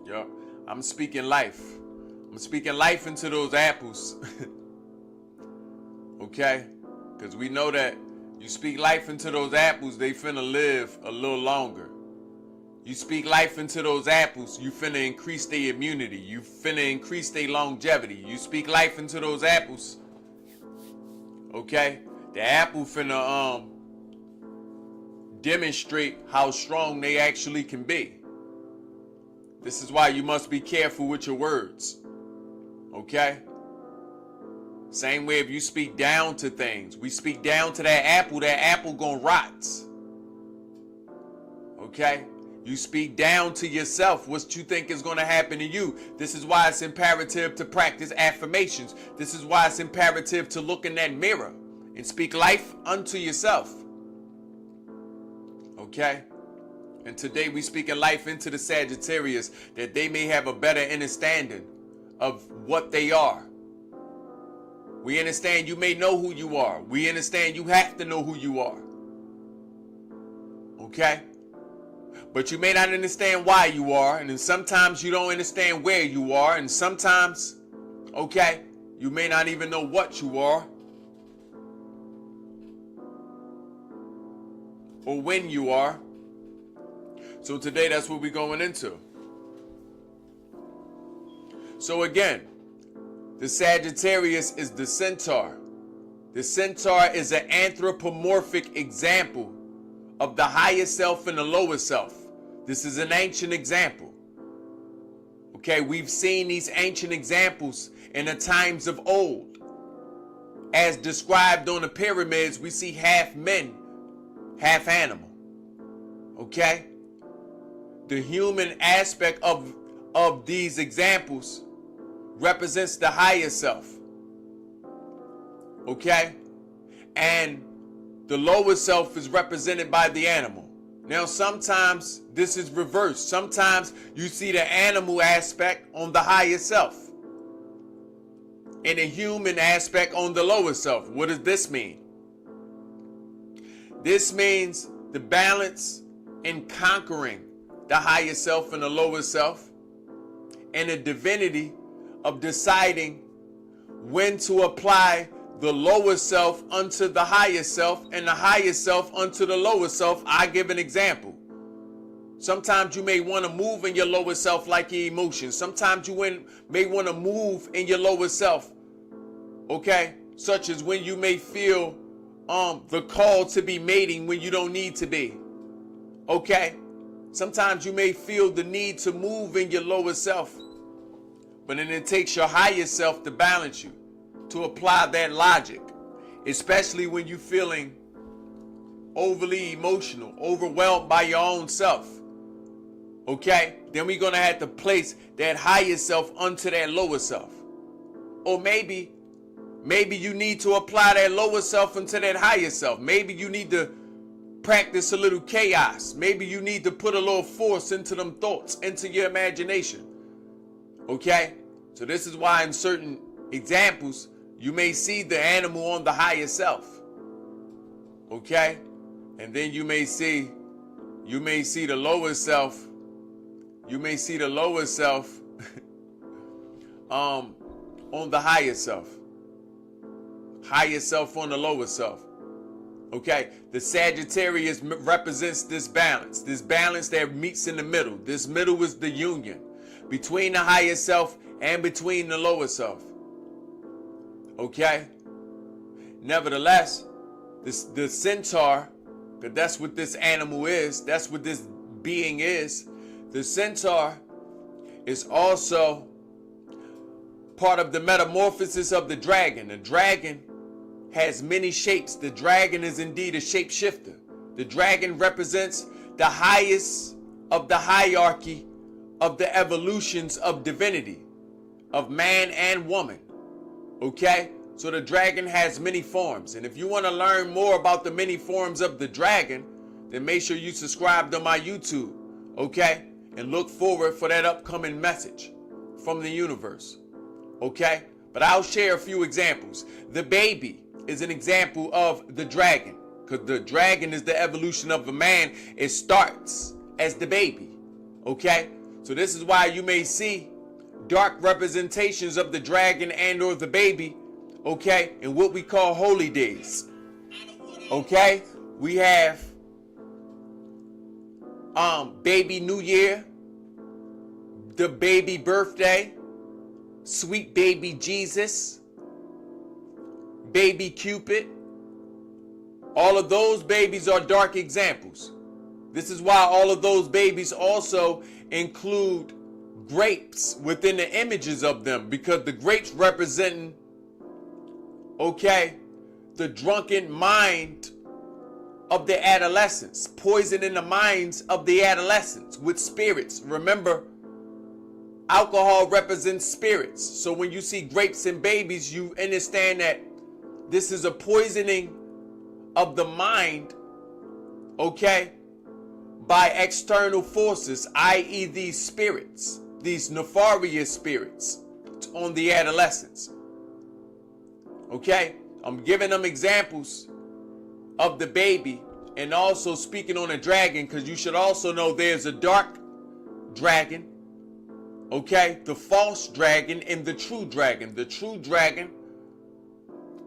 Yup. I'm speaking life. I'm speaking life into those apples. Okay? Because we know that you speak life into those apples, they finna live a little longer. You speak life into those apples, you finna increase their immunity. You finna increase their longevity. You speak life into those apples. Okay? The apple finna demonstrate how strong they actually can be. This is why you must be careful with your words. Okay? Same way if you speak down to things. We speak down to that apple gonna rot. Okay? You speak down to yourself, what you think is gonna happen to you. This is why it's imperative to practice affirmations. This is why it's imperative to look in that mirror and speak life unto yourself. Okay? And today we speaking life into the Sagittarius, that they may have a better understanding of what they are. We understand you may know who you are. We understand you have to know who you are. Okay? But you may not understand why you are, and then sometimes you don't understand where you are, and sometimes, okay, you may not even know what you are or when you are. So today that's what we're going into. So again, the Sagittarius is the Centaur. The Centaur is an anthropomorphic example of the higher self and the lower self. This is an ancient example. Okay, we've seen these ancient examples in the times of old. As described on the pyramids, we see half men, half animal. Okay? The human aspect of these examples represents the higher self. Okay? And the lower self is represented by the animal. Now, sometimes this is reversed. Sometimes you see the animal aspect on the higher self and the human aspect on the lower self. What does this mean? This means the balance in conquering the higher self and the lower self, and the divinity of deciding when to apply the lower self unto the higher self and the higher self unto the lower self. I give an example. Sometimes you may want to move in your lower self like your emotions. Sometimes you may want to move in your lower self, okay? Such as when you may feel the call to be mating when you don't need to be, okay? Sometimes you may feel the need to move in your lower self, but then it takes your higher self to balance you, to apply that logic, especially when you're feeling overly emotional, overwhelmed by your own self. Okay? Then we're going to have to place that higher self onto that lower self. Or maybe you need to apply that lower self into that higher self. Maybe you need to practice a little chaos. Maybe you need to put a little force into them thoughts, into your imagination. Okay? So this is why in certain examples, you may see the animal on the higher self. Okay? And then you may see the lower self. You may see the lower self on the higher self. Higher self on the lower self. Okay? The Sagittarius represents this balance that meets in the middle. This middle is the union between the higher self and between the lower self. Okay? Nevertheless, the Centaur, because that's what this animal is, that's what this being is, the Centaur is also part of the metamorphosis of the dragon. The dragon has many shapes. The dragon is indeed a shapeshifter. The dragon represents the highest of the hierarchy of the evolutions of divinity, of man and woman. Okay? So the dragon has many forms. And if you want to learn more about the many forms of the dragon, then make sure you subscribe to my YouTube. Okay? And look forward for that upcoming message from the universe. Okay? But I'll share a few examples. The baby is an example of the dragon, because the dragon is the evolution of a man. It starts as the baby. Okay? So this is why you may see dark representations of the dragon and or the baby, okay, in what we call holy days. Okay? We have baby New Year, the baby birthday, sweet baby Jesus, baby Cupid. All of those babies are dark examples. This is why all of those babies also include grapes within the images of them, because the grapes representing, okay, the drunken mind of the adolescents, poison in the minds of the adolescents with spirits. Remember, alcohol represents spirits. So when you see grapes and babies, you understand that this is a poisoning of the mind, okay, by external forces, i.e. these spirits, these nefarious spirits on the adolescents. Okay, I'm giving them examples of the baby and also speaking on a dragon, because you should also know there's a dark dragon, okay, the false dragon and the true dragon. The true dragon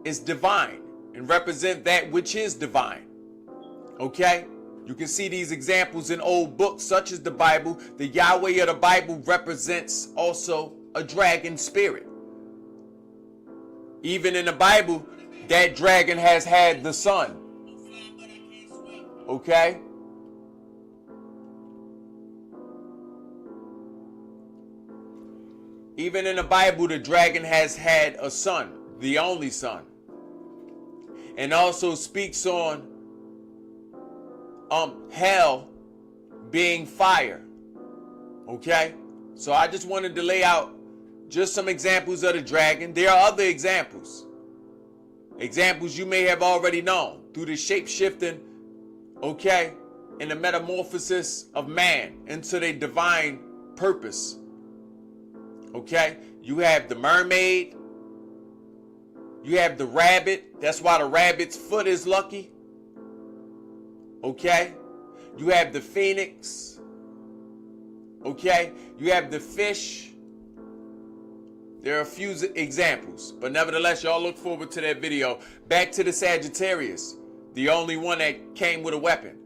is divine and represent that which is divine. Okay, you can see these examples in old books such as the Bible. The Yahweh of the Bible represents also a dragon spirit. Even in the Bible, that dragon has had the son. Okay? Even in the Bible, the dragon has had a son, the only son. And also speaks on hell being fire. Okay? So I just wanted to lay out just some examples of the dragon. There are other examples. Examples you may have already known through the shape-shifting, okay, and the metamorphosis of man into their divine purpose. Okay? You have the mermaid. You have the rabbit. That's why the rabbit's foot is lucky. Okay? You have the phoenix. Okay? You have the fish. There are a few examples, but nevertheless, y'all look forward to that video. Back to the Sagittarius, the only one that came with a weapon.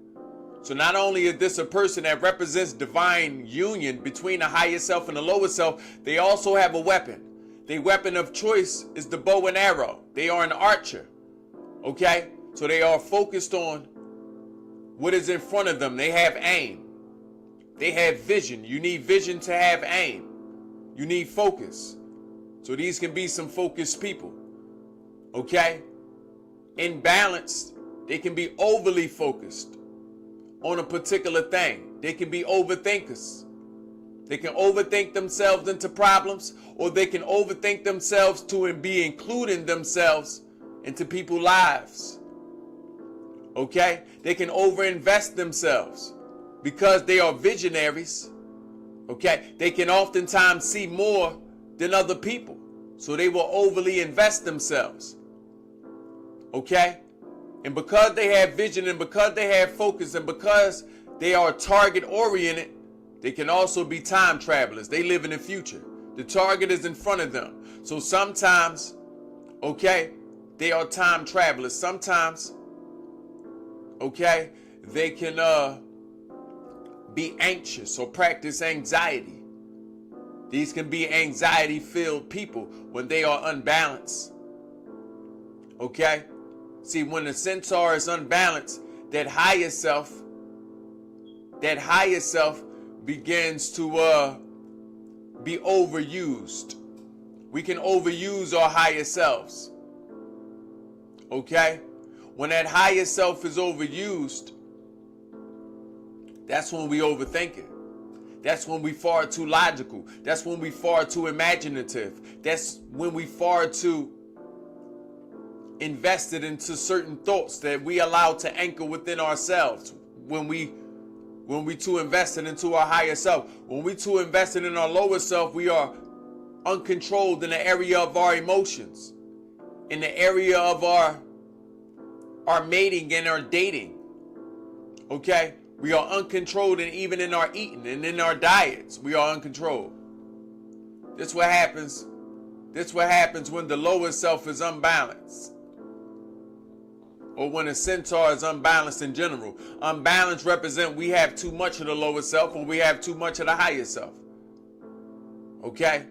So not only is this a person that represents divine union between the higher self and the lower self, they also have a weapon. Their weapon of choice is the bow and arrow. They are an archer. Okay? So they are focused on what is in front of them. They have aim. They have vision. You need vision to have aim. You need focus. So these can be some focused people. Okay? In balance, they can be overly focused on a particular thing. They can be overthinkers. They can overthink themselves into problems, or they can overthink themselves to be including themselves into people's lives. Okay? They can overinvest themselves because they are visionaries. Okay? They can oftentimes see more than other people. So they will overly invest themselves. Okay? And because they have vision and because they have focus and because they are target oriented, they can also be time travelers. They live in the future. The target is in front of them. So sometimes, okay, they are time travelers. Sometimes, okay, they can be anxious or practice anxiety. These can be anxiety-filled people when they are unbalanced. Okay? See, when the Centaur is unbalanced, that higher self begins to be overused. We can overuse our higher selves. Okay? When that higher self is overused, that's when we overthink it. That's when we far too logical. That's when we far too imaginative. That's when we far too invested into certain thoughts that we allow to anchor within ourselves. When we too invested into our higher self. When we too invested in our lower self, we are uncontrolled in the area of our emotions, in the area of our mating and our dating. Okay? We are uncontrolled, and even in our eating and in our diets, we are uncontrolled. This what happens. This what happens when the lower self is unbalanced. Or when a centaur is unbalanced in general. Unbalanced represent we have too much of the lower self or we have too much of the higher self. Okay?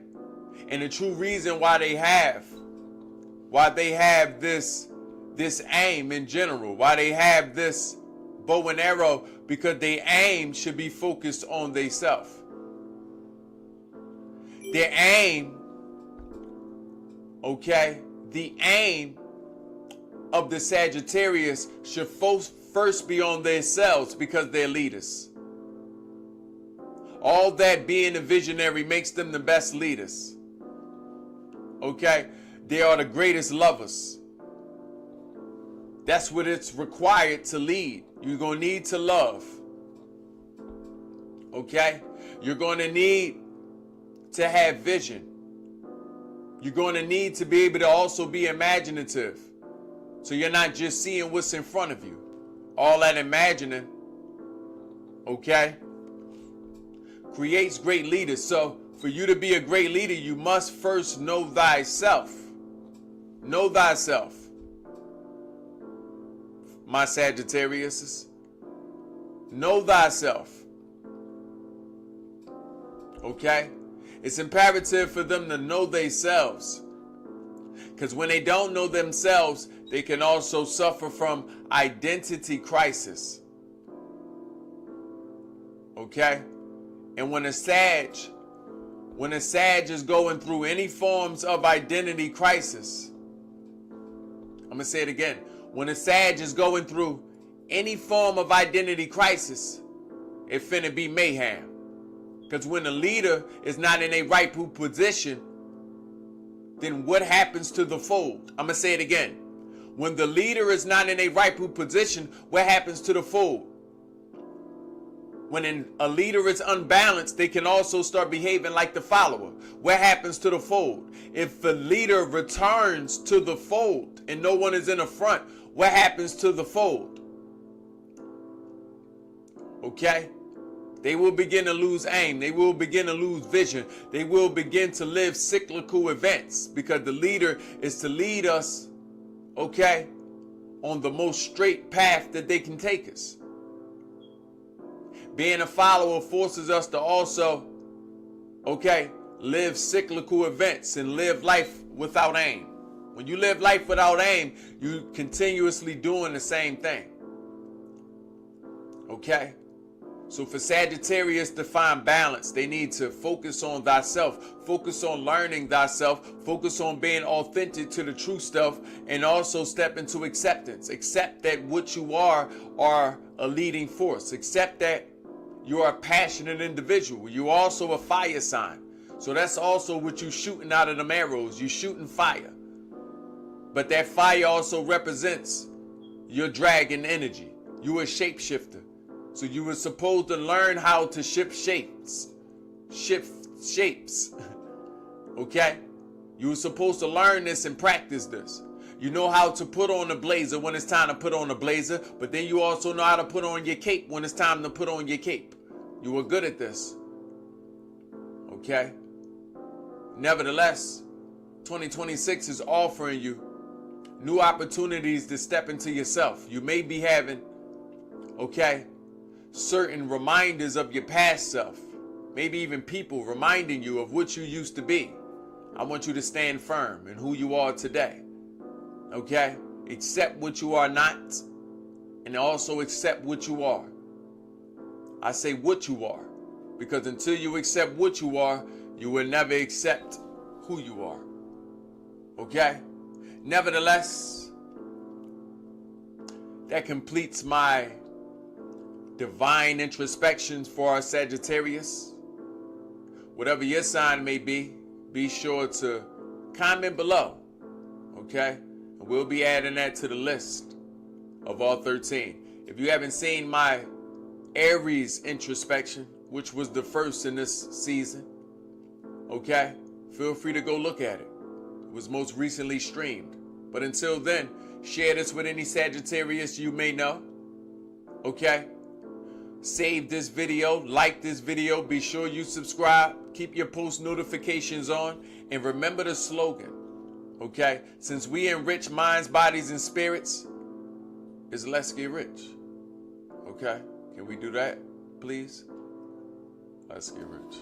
And the true reason why they have this aim in general, why they have this bow and arrow, because their aim should be focused on their self. Their aim, okay, the aim of the Sagittarius should first be on themselves because they're leaders. All that being a visionary makes them the best leaders. Okay? They are the greatest lovers. That's what it's required to lead. You're going to need to love. Okay? You're going to need to have vision. You're going to need to be able to also be imaginative. So you're not just seeing what's in front of you. All that imagining, okay, creates great leaders. So for you to be a great leader, you must first know thyself. Know thyself. My Sagittariuses. Know thyself. Okay? It's imperative for them to know themselves. Because when they don't know themselves, they can also suffer from identity crisis. Okay? And when a Sag is going through any forms of identity crisis, I'm going to say it again. When a Sag is going through any form of identity crisis, it finna be mayhem. Because when a leader is not in a rightful position, then what happens to the fold? I'm going to say it again. When the leader is not in a rightful position, what happens to the fold? When a leader is unbalanced, they can also start behaving like the follower. What happens to the fold? If the leader returns to the fold and no one is in the front, what happens to the fold? Okay? They will begin to lose aim. They will begin to lose vision. They will begin to live cyclical events because the leader is to lead us, okay, on the most straight path that they can take us. Being a follower forces us to also, okay, live cyclical events and live life without aim. When you live life without aim, you continuously doing the same thing. Okay? So for Sagittarius to find balance, they need to focus on thyself, focus on learning thyself, focus on being authentic to the true stuff, and also step into acceptance. Accept that what you are a leading force. Accept that you are a passionate individual. You're also a fire sign. So that's also what you're shooting out of them arrows. You're shooting fire. But that fire also represents your dragon energy. You're a shapeshifter. So you were supposed to learn how to shift shapes. Okay? You were supposed to learn this and practice this. You know how to put on a blazer when it's time to put on a blazer, but then you also know how to put on your cape when it's time to put on your cape. You were good at this. Okay? Nevertheless, 2026 is offering you new opportunities to step into yourself. You may be having, okay, certain reminders of your past self. Maybe even people reminding you of what you used to be. I want you to stand firm in who you are today. Okay? Accept what you are not, and also accept what you are. I say what you are, because until you accept what you are, you will never accept who you are. Okay? Nevertheless, that completes my divine introspections for our Sagittarius. Whatever your sign may be sure to comment below. Okay? And we'll be adding that to the list of all 13. If you haven't seen my Aries introspection, which was the first in this season, okay, feel free to go look at it. It was most recently streamed. But until then, share this with any Sagittarius you may know. Okay? save this video, like this video, be sure you subscribe, keep your post notifications on, and remember the slogan, okay? Since we enrich minds, bodies, and spirits, is let's get rich, okay? Can we do that, please? Let's get rich.